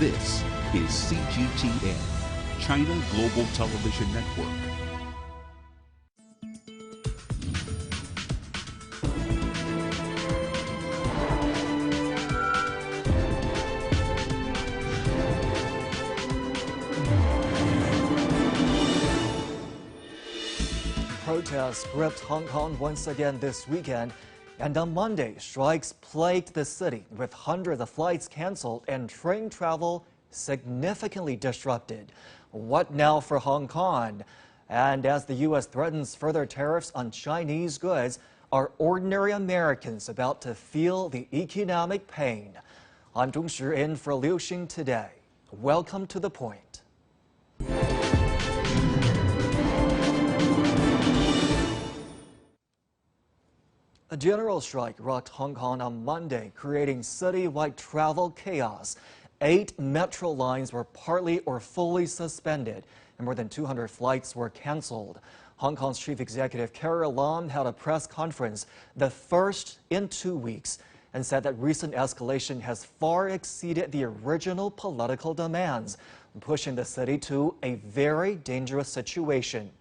This is CGTN, China Global Television Network. Protests gripped Hong Kong once again this weekend, and on Monday, strikes plagued the city with hundreds of flights canceled and train travel significantly disrupted. What now for Hong Kong? And as the U.S. threatens further tariffs on Chinese goods, are ordinary Americans about to feel the economic pain? I'm Zhong Shi in for Liu Xin today. Welcome to The Point. A general strike rocked Hong Kong on Monday, creating citywide travel chaos. 8 metro lines were partly or fully suspended, and more than 200 flights were canceled. Hong Kong's chief executive Carrie Lam held a press conference, the first in 2 weeks, and said that recent escalation has far exceeded the original political demands, pushing the city to a very dangerous situation.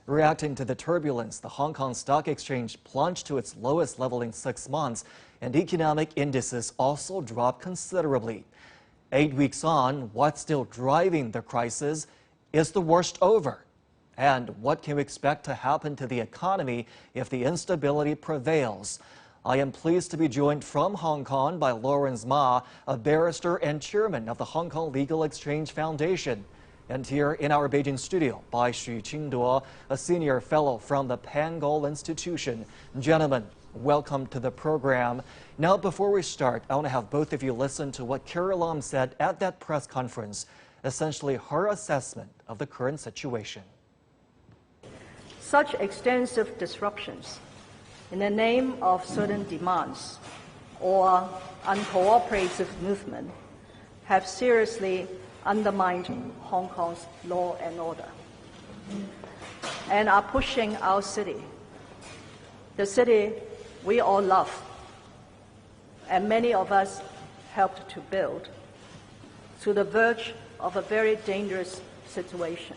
Reacting to the turbulence, the Hong Kong Stock Exchange plunged to its lowest level in 6 months, and economic indices also dropped considerably. 8 weeks on, what's still driving the crisis? Is the worst over? And what can we expect to happen to the economy if the instability prevails? I am pleased to be joined from Hong Kong by Lawrence Ma, a barrister and chairman of the Hong Kong Legal Exchange Foundation. And here in our Beijing studio by Xu Qingduo, a senior fellow from the Pangol Institution. Gentlemen, welcome to the program. Now, before we start, I want to have both of you listen to what Carrie Lam said at that press conference, essentially her assessment of the current situation. Such extensive disruptions in the name of certain demands or uncooperative movement have seriously undermined Hong Kong's law and order and are pushing our city, the city we all love and many of us helped to build, to the verge of a very dangerous situation.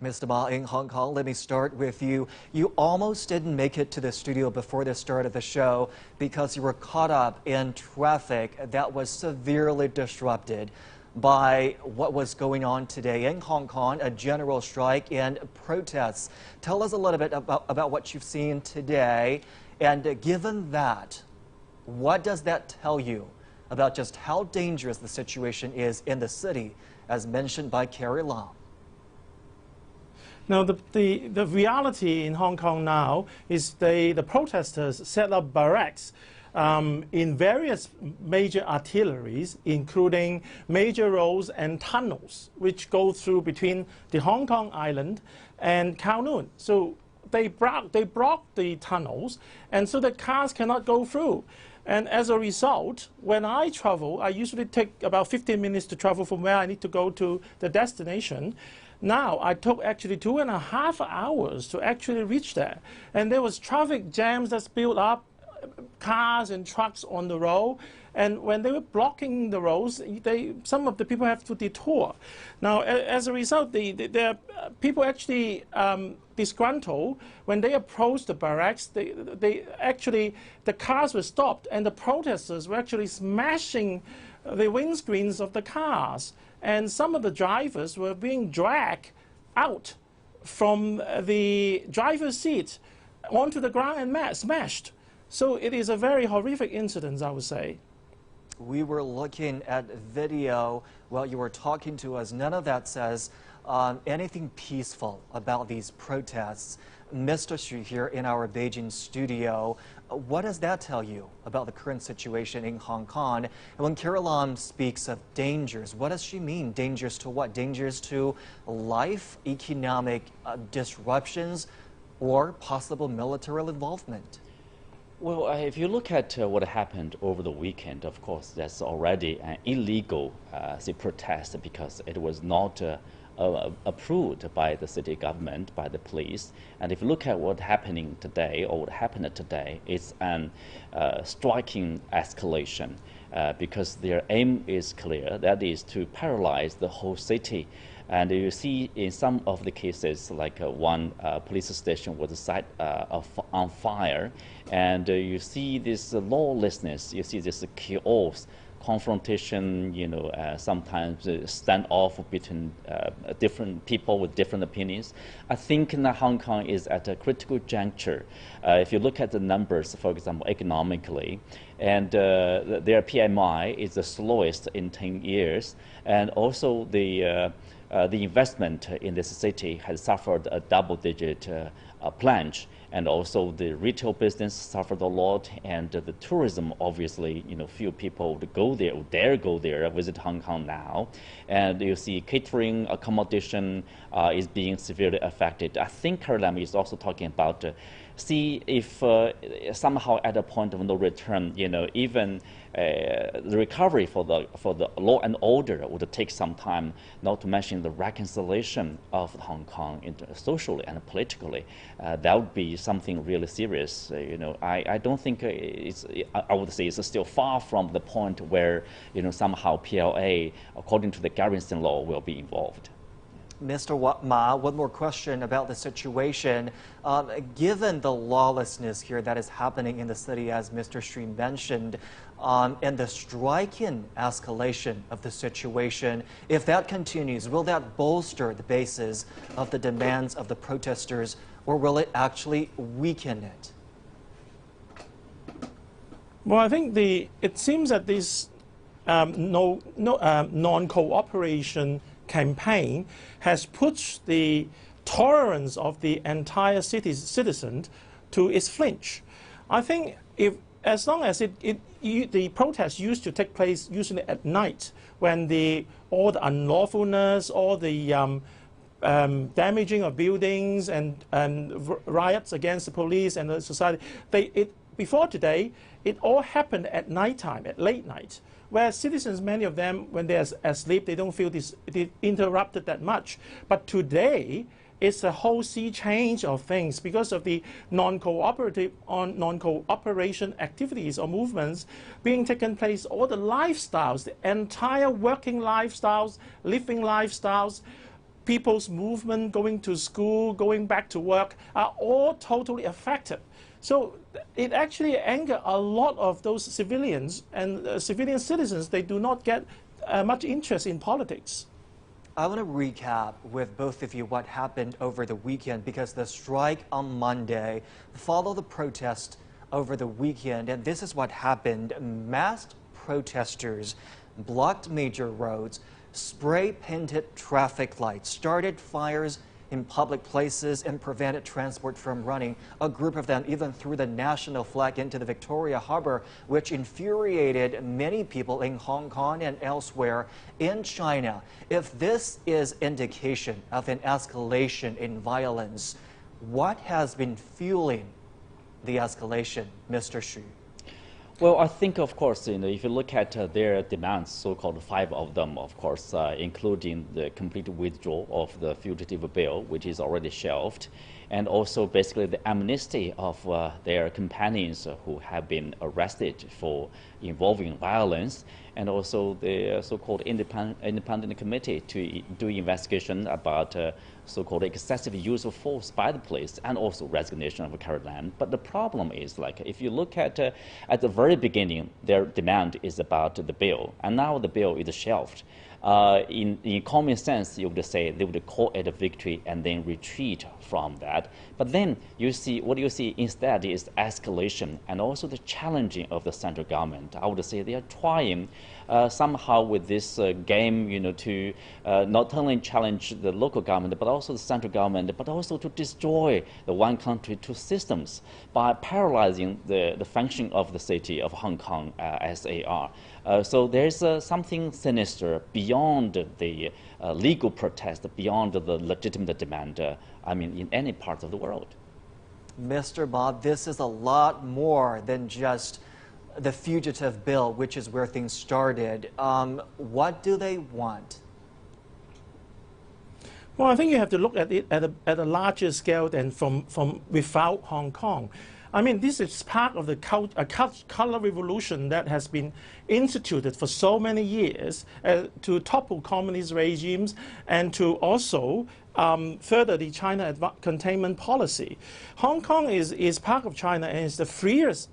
Mr. Ma, in Hong Kong, let me start with you. You almost didn't make it to the studio before the start of the show because you were caught up in traffic that was severely disrupted by what was going on today in Hong Kong, a general strike and protests. Tell us a little bit about what you've seen today. And given that, what does that tell you about just how dangerous the situation is in the city, as mentioned by Carrie Lam? Now, the reality in Hong Kong now is the protesters set up barracks in various major arteries, including major roads and tunnels, which go through between the Hong Kong Island and Kowloon. So they block the tunnels, and so the cars cannot go through. And as a result, when I travel, I usually take about 15 minutes to travel from where I need to go to the destination. Now, I took actually 2.5 hours to actually reach there. And there was traffic jams that's built up, cars and trucks on the road. And when they were blocking the roads, some of the people have to detour. Now, as a result, the people actually disgruntled. When they approached the barracks, the cars were stopped, and the protesters were actually smashing the windscreens of the cars. And some of the drivers were being dragged out from the driver's seat onto the ground and smashed. So it is a very horrific incident, I would say. We were looking at video while you were talking to us. None of that says anything peaceful about these protests. Mr. Xu here in our Beijing studio, what does that tell you about the current situation in Hong Kong? And when Carrie Lam speaks of dangers, what does she mean? Dangers to what? Dangers to life, economic disruptions, or possible military involvement? Well, if you look at what happened over the weekend, of course, that's already an illegal protest because it was not approved by the city government, by the police. And if you look at what's happening today, or what happened today, it's an striking escalation because their aim is clear, that is to paralyze the whole city. And you see in some of the cases, like one police station was set on fire, and you see this lawlessness, you see this chaos, confrontation, sometimes standoff between different people with different opinions. I think Hong Kong is at a critical juncture. If you look at the numbers, for example, economically, and their PMI is the slowest in 10 years, and also the investment in this city has suffered a double-digit plunge, and also the retail business suffered a lot, and the tourism, obviously, few people would go there, would dare go there, visit Hong Kong now, and you see catering, accommodation is being severely affected. I think Carrie Lam is also talking about see if somehow at a point of no return, even the recovery for the law and order would take some time, not to mention the reconciliation of Hong Kong socially and politically. That would be something really serious. I don't think I would say it's still far from the point where, somehow PLA, according to the garrison law, will be involved. Mr. Ma, one more question about the situation. Given the lawlessness here that is happening in the city, as Mr. Xu mentioned, and the striking escalation of the situation, if that continues, will that bolster the basis of the demands of the protesters, or will it actually weaken it? Well, I think it seems that this non-cooperation campaign has pushed the tolerance of the entire citizen to its flinch. I think as long as the protests used to take place usually at night, when all the unlawfulness, all the damaging of buildings and riots against the police and the society, before today, it all happened at nighttime, at late night, where citizens, many of them, when they're asleep, they don't feel interrupted that much. But today, it's a whole sea change of things because of the non-cooperation activities or movements being taken place. All the lifestyles, the entire working lifestyles, living lifestyles, people's movement, going to school, going back to work, are all totally affected. So it actually angered a lot of those civilians, and civilian citizens, they do not get much interest in politics. I want to recap with both of you what happened over the weekend, because the strike on Monday followed the protest over the weekend, and this is what happened. Masked protesters blocked major roads, spray-painted traffic lights, started fires in public places, and prevented transport from running. A group of them even threw the national flag into the Victoria Harbour, which infuriated many people in Hong Kong and elsewhere in China. If this is indication of an escalation in violence, what has been fueling the escalation, Mr. Xu? Well, I think, of course, if you look at their demands, so-called 5 of them, of course, including the complete withdrawal of the fugitive bill, which is already shelved, and also basically the amnesty of their companions who have been arrested for involving violence, and also the so-called independent committee to do investigation about so-called excessive use of force by the police, and also resignation of Carrie Lam. But the problem is, like, if you look at the very beginning, their demand is about the bill, and now the bill is shelved. In common sense, you would say they would call it a victory and then retreat from that. But then what you see instead is escalation and also the challenging of the central government. I would say they are trying somehow with this game, to not only challenge the local government, but also the central government, but also to destroy the one country, two systems by paralyzing the function of the city of Hong Kong as they are. So there's something sinister beyond the legal protest, beyond the legitimate demand, in any part of the world. Mr. Ma, this is a lot more than just the fugitive bill, which is where things started. What do they want? Well, I think you have to look at it at a larger scale than from without Hong Kong. I mean, this is part of the color revolution that has been instituted for so many years to topple communist regimes and to also further the China containment policy. Hong Kong is part of China and is the freest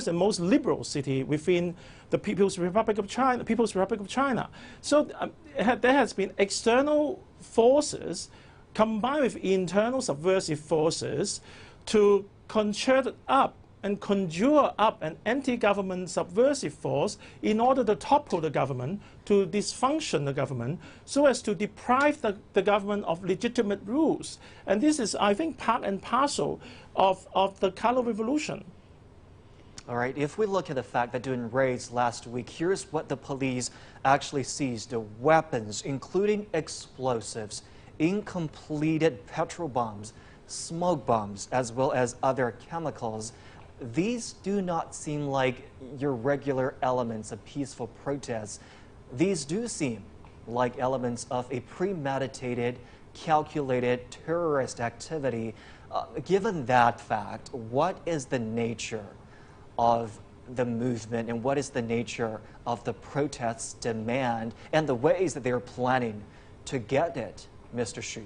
and most liberal city within the People's Republic of China. So there has been external forces combined with internal subversive forces to conjure up an anti-government subversive force in order to topple the government, to dysfunction the government, so as to deprive the government of legitimate rules. And this is, I think, part and parcel of the color revolution. All right, if we look at the fact that during raids last week, here's what the police actually seized: the weapons, including explosives, incompleted petrol bombs, smoke bombs, as well as other chemicals. These do not seem like your regular elements of peaceful protests. These do seem like elements of a premeditated, calculated terrorist activity. Given that fact, what is the nature of the movement and what is the nature of the protests' demand and the ways that they're planning to get it, Mr. Xu?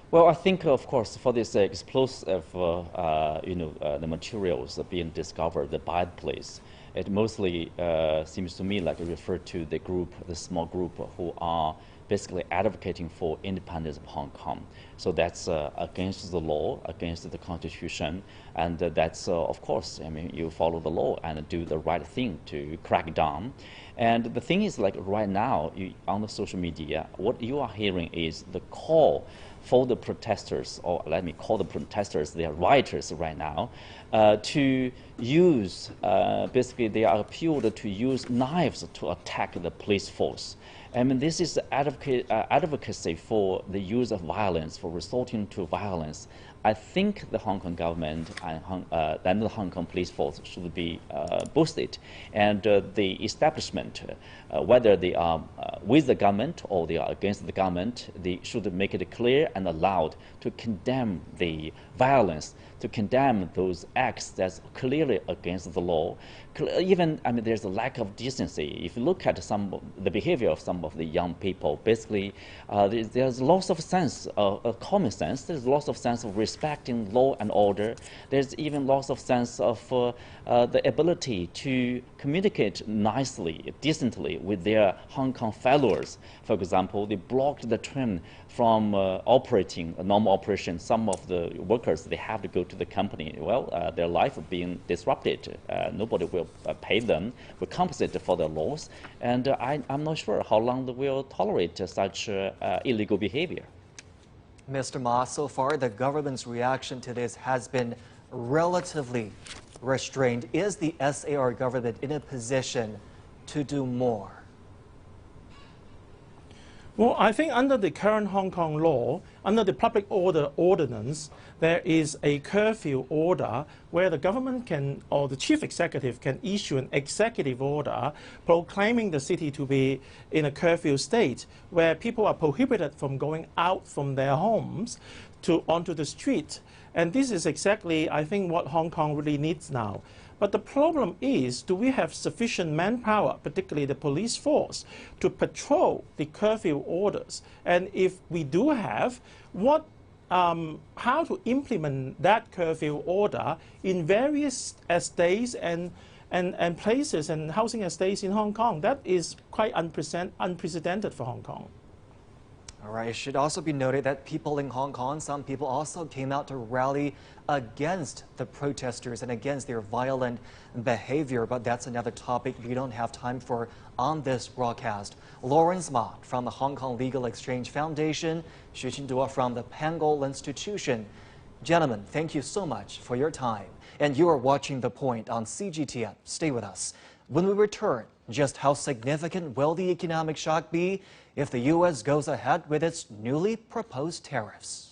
Well, I think, of course, for this explosive, the materials being discovered by the police, it mostly seems to me like it referred to the small group who are basically advocating for independence of Hong Kong. So that's against the law, against the Constitution, and that's, of course, I mean, you follow the law and do the right thing to crack down. And the thing is, like right now, on the social media, what you are hearing is the call for the protesters, or let me call the protesters, they are rioters right now, to use, basically they are appealed to use knives to attack the police force. I mean, this is advocacy for the use of violence, for resorting to violence. I think the Hong Kong government and the Hong Kong police force should be boosted, and the establishment, whether they are with the government or they are against the government, they should make it clear and allowed to condemn the violence, to condemn those acts that's clearly against the law. Even, I mean, there's a lack of decency. If you look at the behavior of some of the young people, basically, there's loss of sense of common sense. There's loss of sense of respecting law and order. There's even loss of sense of the ability to communicate nicely, decently with their Hong Kong followers. For example, they blocked the train from operating a normal operation. Some of the workers, they have to go to the company. Well, their life being disrupted. Nobody will pay them, will compensate for their loss. And I'm not sure how long they will tolerate such illegal behavior. Mr. Ma, so far the government's reaction to this has been relatively restrained. Is the SAR government in a position to do more? Well, I think under the current Hong Kong law, under the public order ordinance, there is a curfew order where the government can, or the chief executive can issue an executive order proclaiming the city to be in a curfew state, where people are prohibited from going out from their homes onto the street. And this is exactly, I think, what Hong Kong really needs now. But the problem is, do we have sufficient manpower, particularly the police force, to patrol the curfew orders? And if we do have, how to implement that curfew order in various estates and places and housing estates in Hong Kong? That is quite unprecedented for Hong Kong. All right, it should also be noted that people in Hong Kong, some people also came out to rally against the protesters and against their violent behavior, but that's another topic we don't have time for on this broadcast. Lawrence Ma from the Hong Kong Legal Exchange Foundation, Xu Qindua from the Pangol Institution. Gentlemen, thank you so much for your time. And you are watching The Point on CGTN. Stay with us. When we return, just how significant will the economic shock be if the U.S. goes ahead with its newly proposed tariffs?